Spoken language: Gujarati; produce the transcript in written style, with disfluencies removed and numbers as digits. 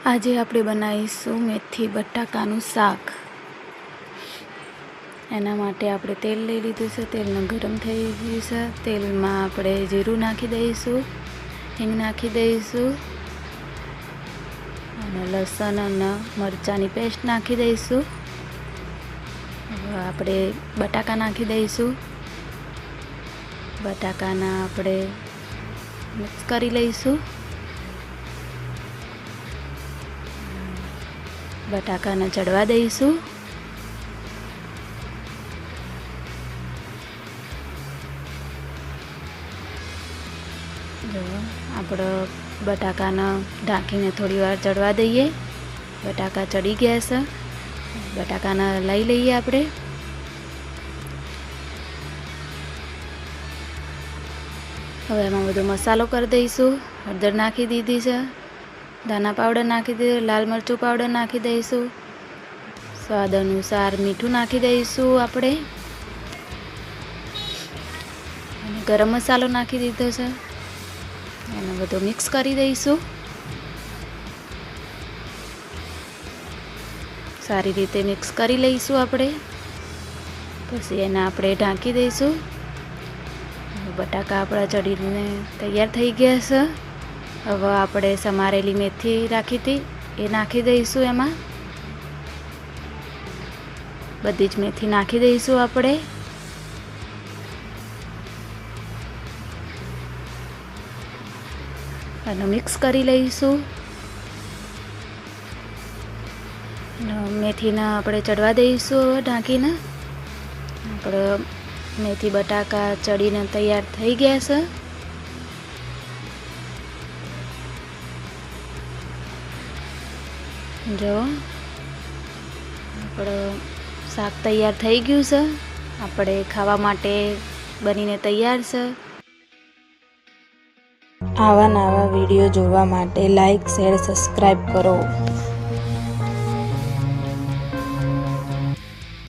આજે આપણે બનાવીશું મેથી બટાકાનું શાક। એના માટે આપણે તેલ લઈ લીધું છે। તેલને ગરમ થઈ ગયું છે। તેલમાં આપણે જીરું નાખી દઈશું, હિંગ નાખી દઈશું અને લસણ અને મરચાંની પેસ્ટ નાખી દઈશું। હવે આપણે બટાકા નાખી દઈશું। બટાકાના આપણે મિક્સ કરી લઈશું। બટાકાને ચડવા દઈશું। જો આપણે બટાકાને ઢાંકીને થોડી વાર ચડવા દઈએ। બટાકા ચડી ગયા છે। બટાકાને લઈ લઈએ આપણે। હવે એમાં બધો મસાલો કરી દઈશું। હળદર નાખી દીધી છે, ધાણા પાવડર નાખી દીધું, લાલ મરચું પાવડર નાખી દઈશું, સ્વાદ અનુસાર મીઠું નાખી દઈશું આપણે, અને ગરમ મસાલો નાખી દીધો છે। એને બધું મિક્સ કરી દઈશું। સારી રીતે મિક્સ કરી લઈશું આપણે। પછી એને આપણે ઢાંકી દઈશું। બટાકા આપણા ચડીને તૈયાર થઈ ગયા છે। હવે આપણે સમારેલી મેથી રાખી હતી એ નાખી દઈશું। એમાં બધી જ મેથી નાખી દઈશું આપણે। અને મિક્સ કરી લઈશું। મેથીને આપણે ચડવા દઈશું ઢાંકીને। આપણે મેથી બટાકા ચડીને તૈયાર થઈ ગયા છે। જો આપણું શાક તૈયાર થઈ ગયું છે। આપણે ખાવા માટે બનીને તૈયાર છે। આવા નવા વિડીયો જોવા માટે લાઈક, શેર, સબસ્ક્રાઈબ કરો।